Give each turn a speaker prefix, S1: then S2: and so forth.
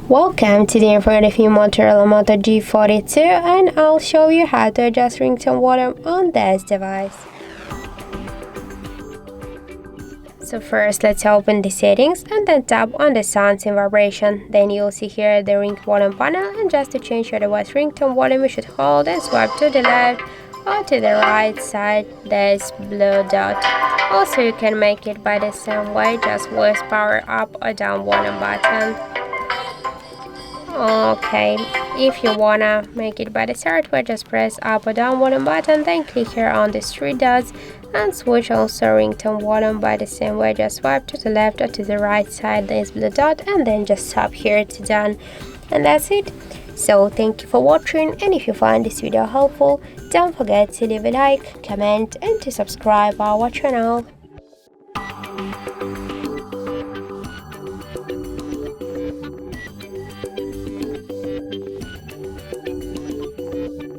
S1: Welcome to the informative new Motorola Moto G42, and I'll show you how to adjust ringtone volume on this device. So first, let's open the settings and then tap on the sounds and vibration. Then you'll see here the ring volume panel, and just to change your device ringtone volume, you should hold and swipe to the left or to the right side this blue dot. Also, you can make it by the same way, just voice power up or down volume button. Okay, if you wanna make it by the third way, just press up or down volume button, then click here on the three dots and switch also ringtone volume by the same way, just swipe to the left or to the right side this blue dot and then just tap here to done, and that's it. So thank you for watching, and if you find this video helpful, don't forget to leave a like, comment and to subscribe our channel.